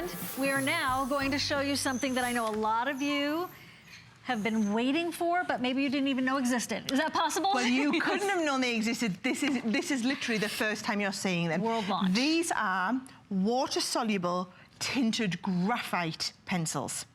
And we are now going to show you something that I know a lot of you have been waiting for, but maybe you didn't even know existed. Is that possible? Well, you couldn't have known they existed. This is literally the first time you're seeing them. World launch. These are water-soluble tinted graphite pencils.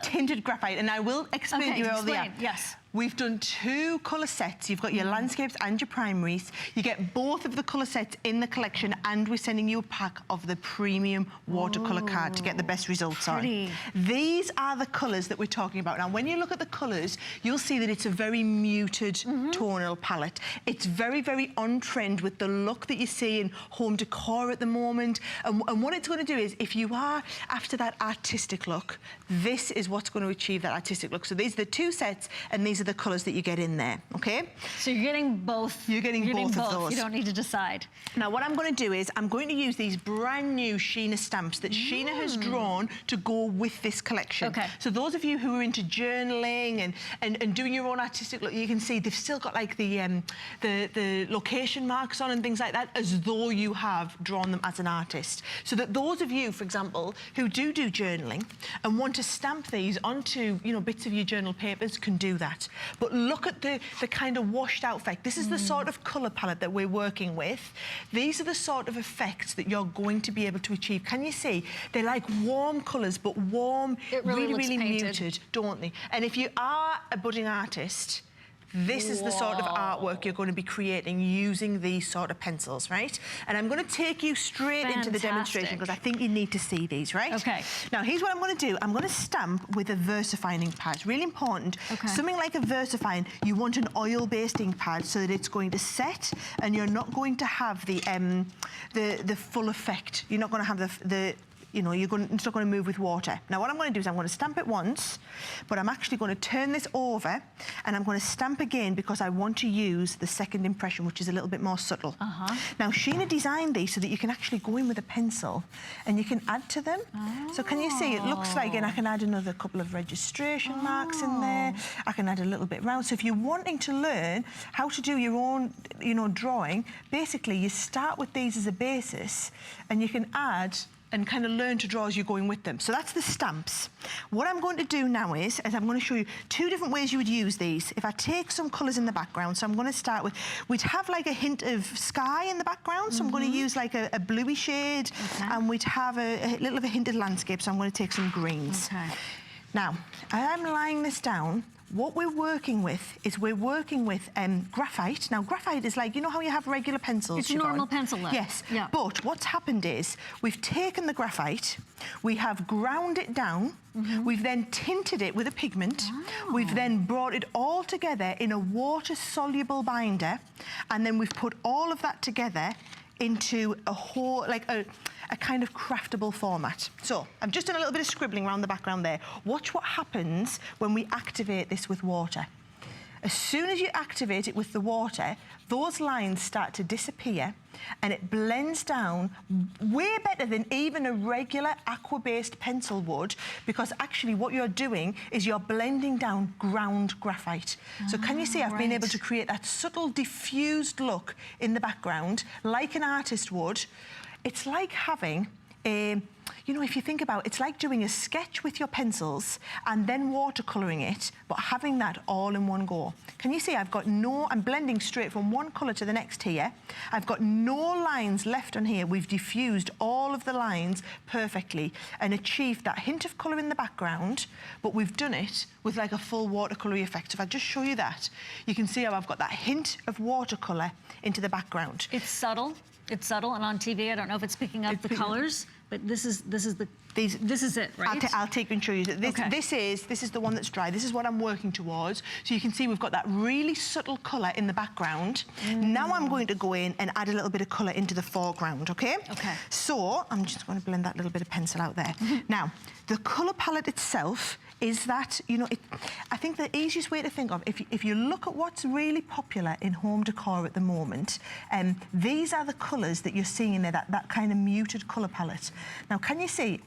Tinted graphite, and I will explain to you all the. Yes. We've done 2 colour sets. You've got your landscapes and your primaries. You get both of the colour sets in the collection, and we're sending you a pack of the premium watercolour card to get the best results on. These are the colours that we're talking about. Now, when you look at the colours, you'll see that it's a very muted tonal palette. It's very, very on trend with the look that you see in home decor at the moment. And what it's going to do is, if you are after that artistic look, this is what's going to achieve that artistic look. So these are the 2 sets, and these are the colours that you get in there, okay? So you're getting both. You're getting both of those. You don't need to decide. Now, what I'm going to do is I'm going to use these brand new Sheena stamps that Sheena has drawn to go with this collection. Okay. So those of you who are into journaling and doing your own artistic look, you can see they've still got like the location marks on and things like that, as though you have drawn them as an artist. So that those of you, for example, who do journaling and want to stamp these onto, you know, bits of your journal papers, can do that. But look at the kind of washed out effect. This is the sort of colour palette that we're working with. These are the sort of effects that you're going to be able to achieve. Can you see? They're like warm colours, but warm, really muted, don't they? And if you are a budding artist, this is the sort of artwork you're going to be creating using these sort of pencils, right? And I'm going to take you straight into the demonstration because I think you need to see these, right? Okay. Now, here's what I'm going to do. I'm going to stamp with a VersaFine ink pad. It's really important. Okay. Something like a VersaFine, you want an oil-based ink pad so that it's going to set and you're not going to have the full effect. You're not going to have you know, it's not going to move with water. Now, what I'm going to do is I'm going to stamp it once, but I'm actually going to turn this over and I'm going to stamp again because I want to use the second impression, which is a little bit more subtle. Now, Sheena designed these so that you can actually go in with a pencil and you can add to them. So can you see? It looks like, and I can add another couple of registration marks in there. I can add a little bit round. So if you're wanting to learn how to do your own, you know, drawing, basically you start with these as a basis and you can add and kind of learn to draw as you're going with them. So that's the stamps. What I'm going to do now is I'm going to show you 2 different ways you would use these. If I take some colours in the background, so I'm going to start with, we'd have like a hint of sky in the background, so I'm going to use like a bluey shade, and we'd have a little of a hint of landscape, so I'm going to take some greens. Now, as I'm laying this down, what we're working with is graphite. Now, graphite is like, you know how you have regular pencils, It's a normal pencil lead. Yes, but what's happened is we've taken the graphite, we have ground it down, we've then tinted it with a pigment, we've then brought it all together in a water-soluble binder, and then we've put all of that together into a whole, like a kind of craftable format. So I've just done a little bit of scribbling around the background there. Watch what happens when we activate this with water. As soon as you activate it with the water, those lines start to disappear and it blends down way better than even a regular aqua-based pencil would, because actually what you're doing is you're blending down ground graphite. So can you see I've been able to create that subtle diffused look in the background like an artist would. It's like having a, you know, if you think about it, it's like doing a sketch with your pencils and then watercolouring it, but having that all in one go. Can you see I'm blending straight from one colour to the next here. I've got no lines left on here. We've diffused all of the lines perfectly and achieved that hint of colour in the background, but we've done it with like a full watercolour effect. If I just show you that, you can see how I've got that hint of watercolour into the background. It's subtle. It's subtle, and on TV, I don't know if it's picking up the colours, but this is it, right? I'll take and show you. This is the one that's dry. This is what I'm working towards. So you can see we've got that really subtle colour in the background. Now I'm going to go in and add a little bit of colour into the foreground, okay? Okay. So I'm just going to blend that little bit of pencil out there. Now, the colour palette itself is that, you know, I think the easiest way to think of, if you look at what's really popular in home decor at the moment, these are the colours that you're seeing in there, that kind of muted colour palette. Now, can you see,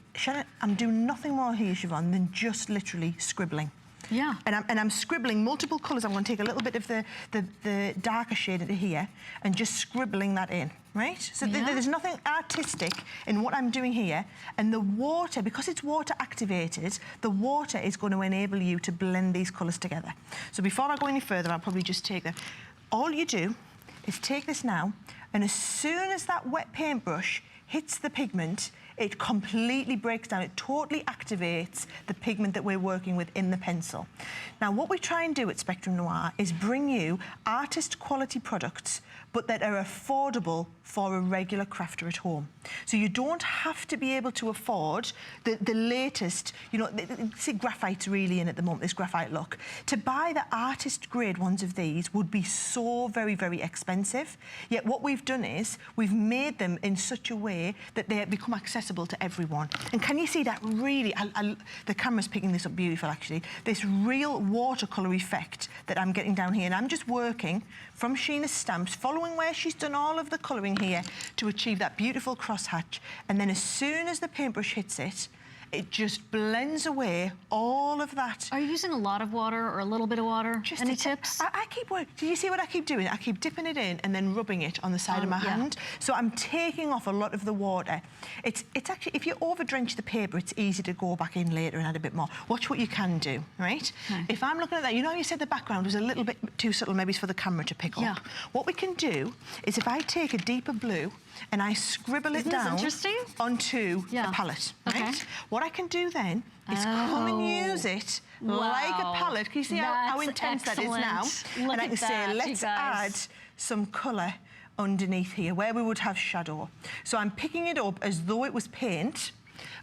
I'm doing nothing more here, Siobhan, than just literally scribbling. Yeah. And I'm scribbling multiple colours. I'm going to take a little bit of the darker shade into here and just scribbling that in, right? So there's nothing artistic in what I'm doing here. And the water, because it's water activated, the water is going to enable you to blend these colours together. So before I go any further, I'll probably just take them. All you do is take this now, and as soon as that wet paintbrush hits the pigment, it completely breaks down. It totally activates the pigment that we're working with in the pencil. Now, what we try and do at Spectrum Noir is bring you artist quality products, but that are affordable for a regular crafter at home. So you don't have to be able to afford the latest, you know, see Graphite's really in at the moment, this Graphite look. To buy the artist grade ones of these would be so very, very expensive. Yet what we've done is we've made them in such a way that they become accessible to everyone. And can you see that really, the camera's picking this up beautiful actually, this real watercolour effect that I'm getting down here. And I'm just working from Sheena Stamps, following where she's done all of the colouring here to achieve that beautiful crosshatch. And then as soon as the paintbrush hits it, it just blends away all of that. Are you using a lot of water or a little bit of water? Just any tips? I keep working. Do you see what I keep doing? I keep dipping it in and then rubbing it on the side of my hand. So I'm taking off a lot of the water. It's actually, if you over drench the paper, it's easy to go back in later and add a bit more. Watch what you can do, right? Okay. If I'm looking at that, you know, you said the background was a little bit too subtle, maybe it's for the camera to pick up. Yeah. What we can do is if I take a deeper blue and I scribble it down onto a palette, right? Okay. What I can do then is come and use it like a palette. Can you see how intense that is now? Look and I can say, let's add some colour underneath here where we would have shadow. So I'm picking it up as though it was paint,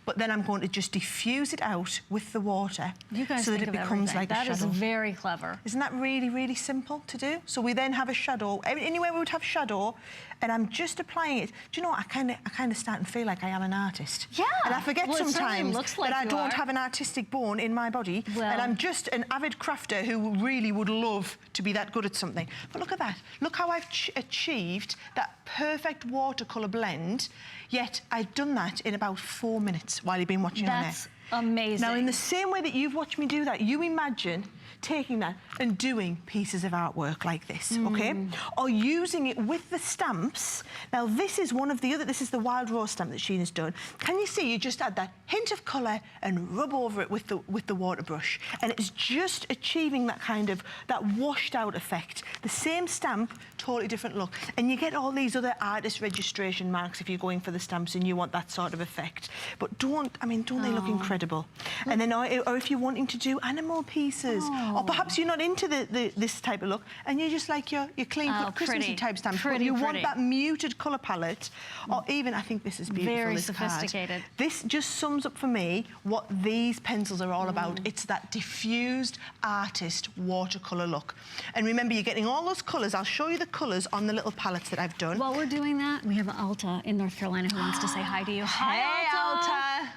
but then I'm going to just diffuse it out with the water so that it becomes like a shadow. That is very clever. Isn't that really, really simple to do? So we then have a shadow. Anywhere we would have shadow, and I'm just applying it. Do you know what? I kind of start and feel like I am an artist. Yeah. And I forget sometimes that I don't have an artistic bone in my body, and I'm just an avid crafter who really would love to be that good at something. But look at that. Look how I've achieved that perfect watercolour blend, yet I've done that in about 4 minutes while you've been watching on there. That's amazing. Now, in the same way that you've watched me do that, you imagine taking that and doing pieces of artwork like this, okay? Or using it with the stamps. Now, this is one of the other, this is the Wild Rose stamp that Sheena's done. Can you see, you just add that hint of colour and rub over it with the water brush. And it's just achieving that kind of, that washed out effect. The same stamp, totally different look. And you get all these other artist registration marks if you're going for the stamps and you want that sort of effect. But don't they look incredible? And then, or if you're wanting to do animal pieces, or perhaps you're not into this type of look, and you just like your clean-cut Christmassy type stamps, but you want that muted colour palette, or even, I think this is beautiful, very this sophisticated. Card. This just sums up for me what these pencils are all about. It's that diffused artist watercolour look. And remember, you're getting all those colours. I'll show you the colours on the little palettes that I've done. While we're doing that, we have Alta in North Carolina who wants to say hi to you. Hi, Alta.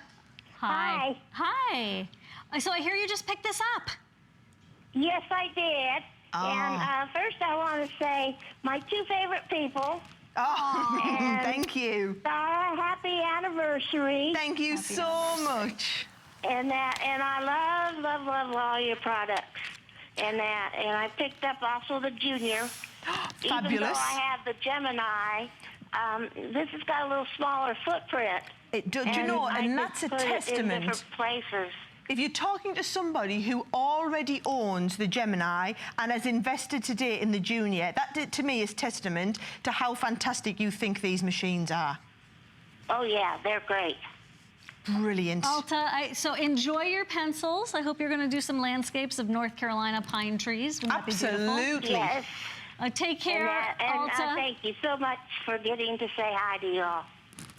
Hi. Hi. So I hear you just picked this up. Yes, I did. And first I want to say my two favorite people. Thank you. Sarah, happy anniversary. Thank you so much. And I love all your products. And I picked up also the Junior. Fabulous. Even though I have the Gemini, this has got a little smaller footprint. Do you know, and that's a testament. In different places. If you're talking to somebody who already owns the Gemini and has invested today in the Junior, that to me is testament to how fantastic you think these machines are. Oh yeah, they're great. Brilliant. Alta, so enjoy your pencils. I hope you're going to do some landscapes of North Carolina pine trees. Wouldn't that be beautiful? Absolutely. Yes. Take care, Alta. Thank you so much for getting to say hi to you all.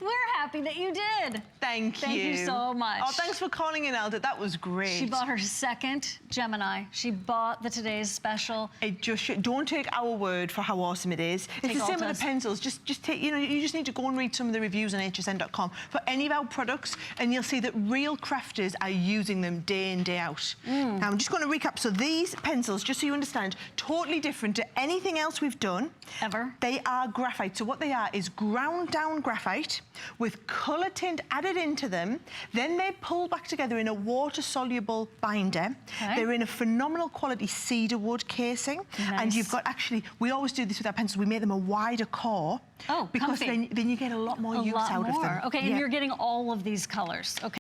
We're happy that you did. Thank you. Thank you so much. Oh, thanks for calling in, Alta. That was great. She bought her second Gemini. She bought the Today's Special. It just don't take our word for how awesome it is. It's the same with the pencils. Just take, you know, you just need to go and read some of the reviews on hsn.com for any of our products, and you'll see that real crafters are using them day in, day out. Now, I'm just going to recap. So these pencils, just so you understand, totally different to anything else we've done. Ever. They are graphite. So what they are is ground down graphite. with colour tint added into them. Then they pull back together in a water-soluble binder. Okay. They're in a phenomenal quality cedar wood casing. Nice. And you've got actually, we always do this with our pencils, we make them a wider core. Oh, because comfy. then you get a lot more use out of them. Okay, Yeah. and you're getting all of these colors. Okay.